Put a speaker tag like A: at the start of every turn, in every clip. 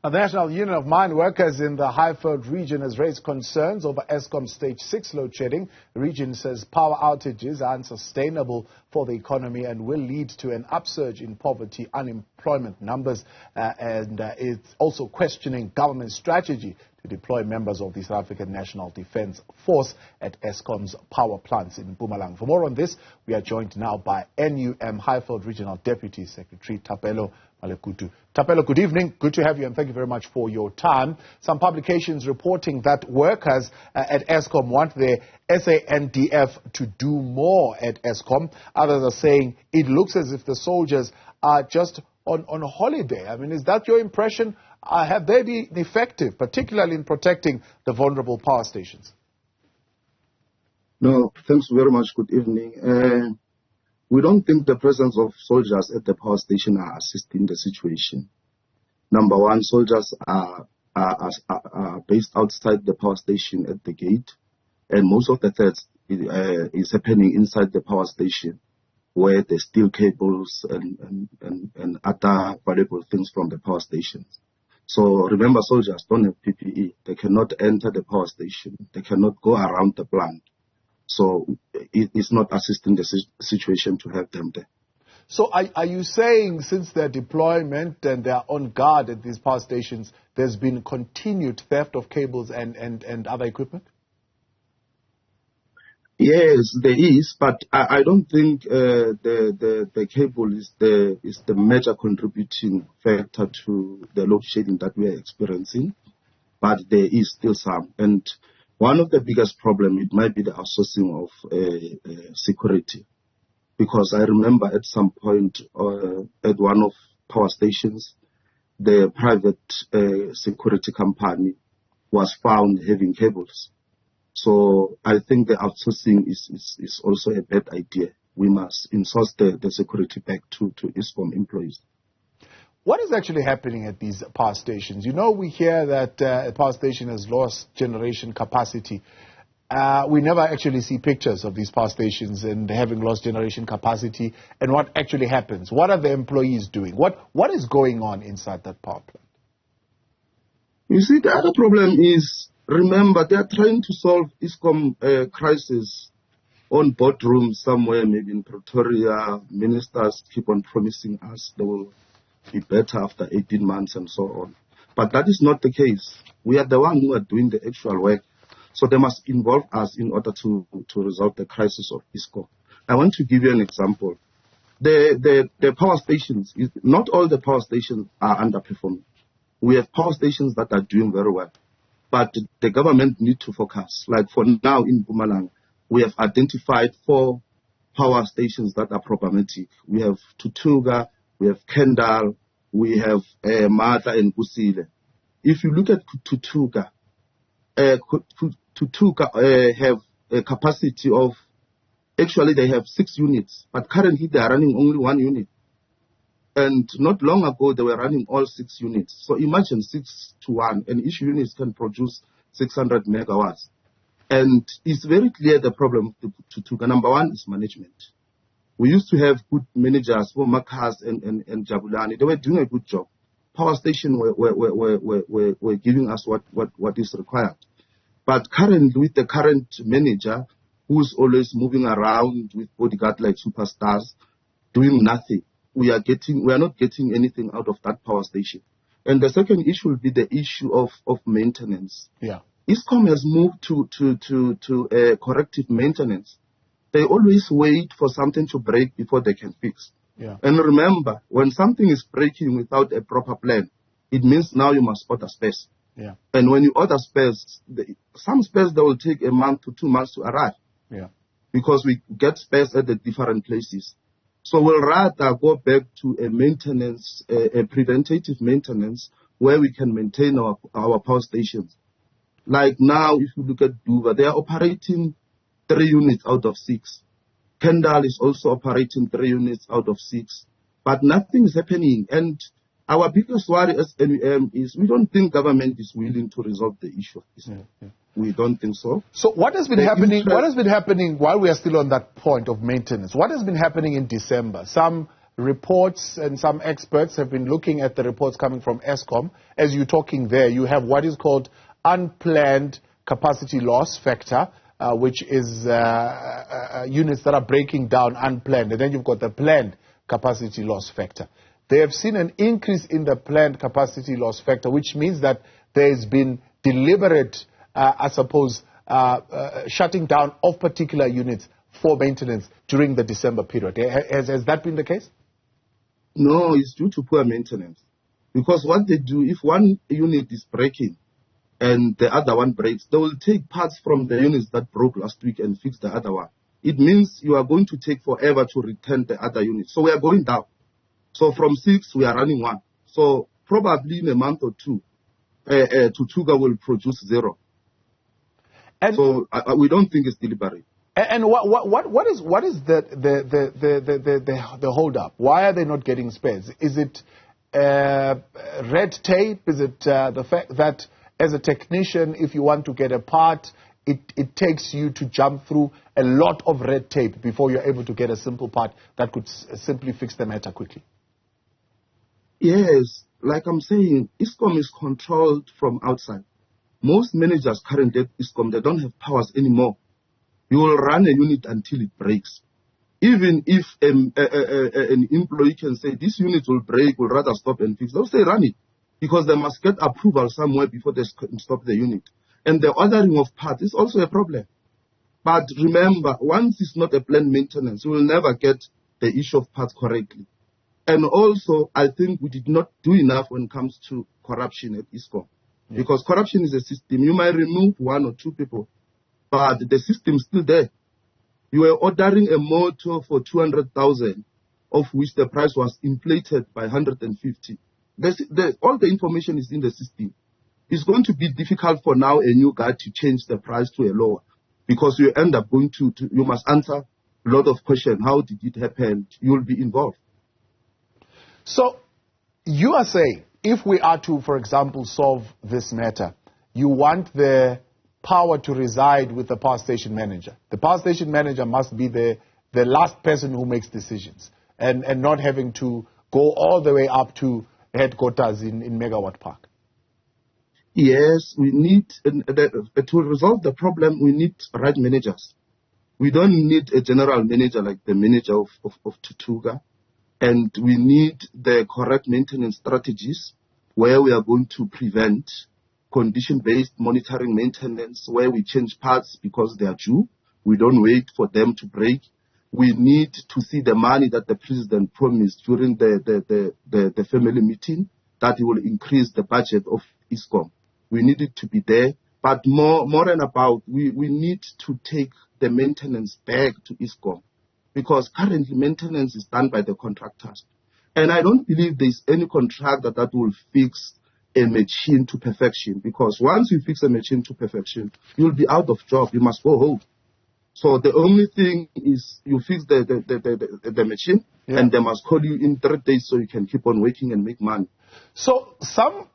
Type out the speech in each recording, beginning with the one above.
A: The National Union of Mine Workers in the Highveld region has raised concerns over Eskom Stage 6 load shedding. The region says power outages are unsustainable for the economy and will lead to an upsurge in poverty, unemployment numbers, and it's also questioning government strategy to deploy members of the South African National Defence Force at Eskom's power plants in Mpumalanga. For more on this, we are joined now by NUM Highveld Regional Deputy Secretary Thapelo Malekutu. Thapelo, good evening. Good to have you, and thank you very much for your time. Some publications reporting that workers at Eskom want the SANDF to do more at Eskom. Others are saying it looks as if the soldiers are just on holiday. I mean, is that your impression? Have they been effective, particularly in protecting the vulnerable power stations?
B: No, thanks very much. Good evening. We don't think the presence of soldiers at the power station are assisting the situation. Number one, soldiers are based outside the power station at the gate, and most of the threats is happening inside the power station, where they steal cables and other valuable things from the power stations. So remember, soldiers don't have PPE. They cannot enter the power station. They cannot go around the plant. So it's not assisting the situation to have them there.
A: So are you saying since their deployment and they are on guard at these power stations, there's been continued theft of cables and other equipment?
B: Yes, there is, but I don't think the cable is the major contributing factor to the load shedding that we are experiencing, but there is still some. And one of the biggest problems, it might be the outsourcing of security. Because I remember at some point at one of power stations, the private security company was found having cables. So I think the outsourcing is also a bad idea. We must insource the security back to Eskom employees.
A: What is actually happening at these power stations? You know, we hear that a power station has lost generation capacity. We never actually see pictures of these power stations and having lost generation capacity and what actually happens. What are the employees doing? What is going on inside that power plant?
B: You see, the other problem is, remember, they are trying to solve Eskom crisis on boardrooms somewhere, maybe in Pretoria. Ministers keep on promising us they will be better after 18 months and so on. But that is not the case. We are the ones who are doing the actual work. So they must involve us in order to resolve the crisis of Eskom. I want to give you an example. The power stations, not all the power stations are underperforming. We have power stations that are doing very well. But the government need to focus. Like for now in Mpumalanga, we have identified 4 power stations that are problematic. We have Tutuga, we have Kendal, we have Mata and Kusile. If you look at Tutuga, have a capacity of, actually they have 6 units, but currently they are running only 1 unit. And not long ago, they were running all 6 units. So imagine 6 to 1, and each unit can produce 600 megawatts. And it's very clear the problem of Tutuga. Number one is management. We used to have good managers, Makas and Jabulani. They were doing a good job. Power station were giving us what is required. But currently, with the current manager, who's always moving around with bodyguard like superstars, doing nothing, we are not getting anything out of that power station. And the second issue will be the issue of maintenance.
A: Yeah.
B: Eskom has moved to corrective maintenance. They always wait for something to break before they can fix.
A: Yeah.
B: And remember, when something is breaking without a proper plan, it means now you must order spares.
A: Yeah.
B: And when you order spares, some spares they will take a month to 2 months to arrive.
A: Yeah.
B: Because we get spares at the different places. So we'll rather go back to a maintenance, a preventative maintenance, where we can maintain our power stations. Like now, if you look at Duva, they are operating 3 units out of 6. Kendal is also operating 3 units out of 6. But nothing is happening. And our biggest worry as NUM is we don't think government is willing to resolve the issue of this. Yeah. We don't think so.
A: So what has been happening? What has been happening while we are still on that point of maintenance? What has been happening in December? Some reports, and some experts have been looking at the reports coming from Eskom. As you're talking there, you have what is called unplanned capacity loss factor, which is units that are breaking down unplanned. And then you've got the planned capacity loss factor. They have seen an increase in the planned capacity loss factor, which means that there has been deliberate, shutting down of particular units for maintenance during the December period. Has that been the case?
B: No, it's due to poor maintenance. Because what they do, if one unit is breaking and the other one breaks, they will take parts from the units that broke last week and fix the other one. It means you are going to take forever to return the other unit. So we are going down. So from 6, we are running 1. So probably in a month or two, Tutuga will produce 0. And so we don't think it's deliberate.
A: And what is the hold up? Why are they not getting spares? Is it red tape? Is it the fact that as a technician, if you want to get a part, it takes you to jump through a lot of red tape before you're able to get a simple part that could simply fix the matter quickly?
B: Yes, like I'm saying, Eskom is controlled from outside. Most managers currently at Eskom, they don't have powers anymore. You will run a unit until it breaks. Even if an employee can say, this unit will break, we'll rather stop and fix, they'll say run it. Because they must get approval somewhere before they stop the unit. And the ordering of parts is also a problem. But remember, once it's not a planned maintenance, you will never get the issue of parts correctly. And also, I think we did not do enough when it comes to corruption at Eskom. Yeah. Because corruption is a system. You might remove 1 or 2 people, but the system is still there. You were ordering a motor for 200,000, of which the price was inflated by 150. All the information is in the system. It's going to be difficult for now a new guy to change the price to a lower, because you end up going you must answer a lot of questions. How did it happen? You will be involved.
A: So you are saying, if we are to, for example, solve this matter, you want the power to reside with the power station manager. The power station manager must be the last person who makes decisions, and not having to go all the way up to headquarters in Megawatt Park.
B: Yes, we need, to resolve the problem, we need right managers. We don't need a general manager like the manager of Tutuga. And we need the correct maintenance strategies where we are going to prevent condition-based monitoring maintenance, where we change parts because they are due. We don't wait for them to break. We need to see the money that the president promised during the family meeting, that he will increase the budget of Eskom. We need it to be there. But more and about, we need to take the maintenance back to Eskom, because currently maintenance is done by the contractors. And I don't believe there's any contractor that will fix a machine to perfection, because once you fix a machine to perfection, you'll be out of job. You must go home. So the only thing is you fix the machine, yeah, and they must call you in 3 days so you can keep on working and make money.
A: So some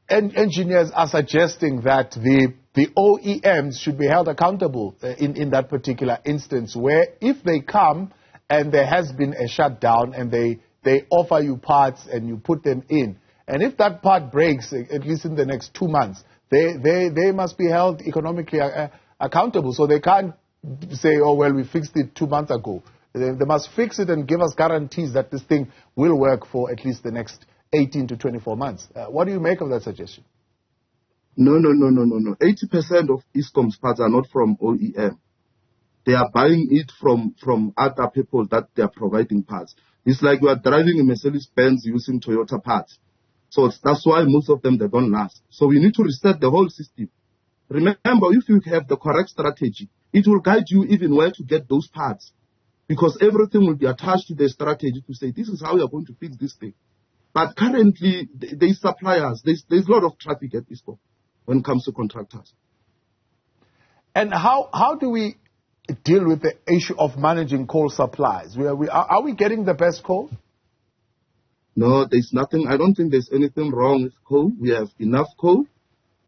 A: engineers are suggesting that the OEMs should be held accountable in that particular instance, where if they come and there has been a shutdown and they offer you parts and you put them in, and if that part breaks, at least in the next 2 months, they must be held economically accountable. So they can't say, oh, well, we fixed it 2 months ago. They must fix it and give us guarantees that this thing will work for at least the next 18 to 24 months. What do you make of that suggestion?
B: No. 80% of Eskom's parts are not from OEM. They are buying it from other people that they are providing parts. It's like you are driving a Mercedes-Benz using Toyota parts. So that's why most of them, they don't last. So we need to reset the whole system. Remember, if you have the correct strategy, it will guide you even where to get those parts. Because everything will be attached to the strategy to say, this is how you are going to fix this thing. But currently, there's suppliers. There's a lot of traffic at Eskom when it comes to contractors.
A: And how do we deal with the issue of managing coal supplies? Are we getting the best coal?
B: No, there's nothing. I don't think there's anything wrong with coal. We have enough coal.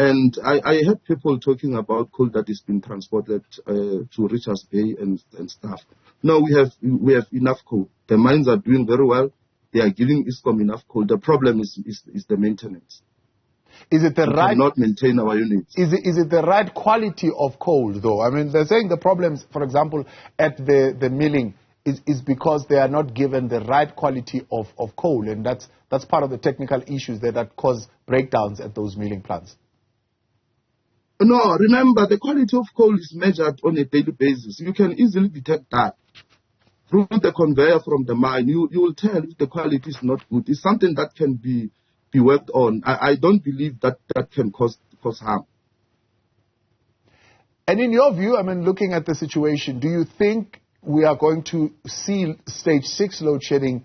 B: And I heard people talking about coal that is being transported to Richards Bay and stuff. No, we have enough coal. The mines are doing very well. They are giving Eskom enough coal. The problem is the maintenance.
A: Is it the
B: we
A: right?
B: Cannot maintain our units.
A: Is it the right quality of coal, though? I mean, they're saying the problems, for example, at the milling is because they are not given the right quality of coal, and that's part of the technical issues that cause breakdowns at those milling plants.
B: No, remember, the quality of coal is measured on a daily basis. You can easily detect that. Through the conveyor from the mine, you will tell if the quality is not good. It's something that can be worked on. I don't believe that can cause harm.
A: And in your view, I mean, looking at the situation, do you think we are going to see stage 6 load shedding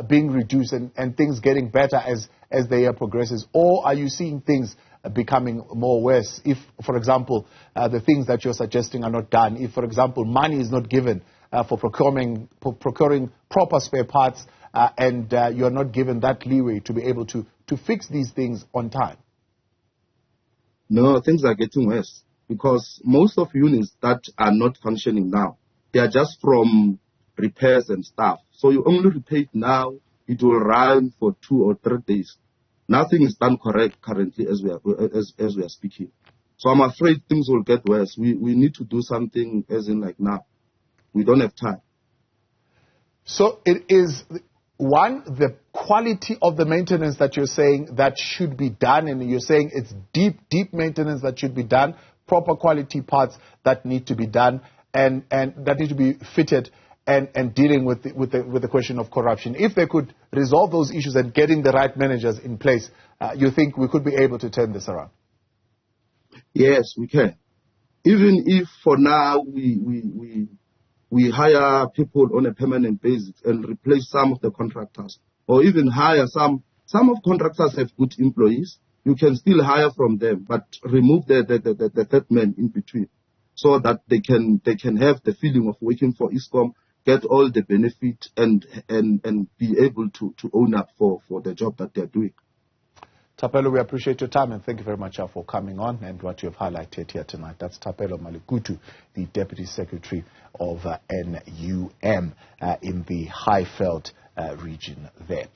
A: being reduced and things getting better as the year progresses? Or are you seeing things becoming more worse if, for example, the things that you're suggesting are not done? If, for example, money is not given for procuring proper spare parts and you're not given that leeway to be able to fix these things on time?
B: No, things are getting worse because most of units that are not functioning now, they are just from repairs and stuff. So you only repair it now, it will run for 2 or 3 days. Nothing is done correct currently as we are speaking. So I'm afraid things will get worse. We need to do something as in like now. We don't have time. So
A: it is, one, the quality of the maintenance that you're saying that should be done, and you're saying it's deep maintenance that should be done, proper quality parts that need to be done, and that need to be fitted, and dealing with the question of corruption. If they could resolve those issues and getting the right managers in place, you think we could be able to turn this around?
B: Yes, we can. Even if for now we hire people on a permanent basis and replace some of the contractors, or even hire some of contractors have good employees. You can still hire from them, but remove the third man in between, so that they can have the feeling of working for Eskom, get all the benefit, and be able to own up for the job that they're doing.
A: Thapelo, we appreciate your time and thank you very much for coming on and what you have highlighted here tonight. That's Thapelo Malekutu, the Deputy Secretary of NUM in the Highveld region there.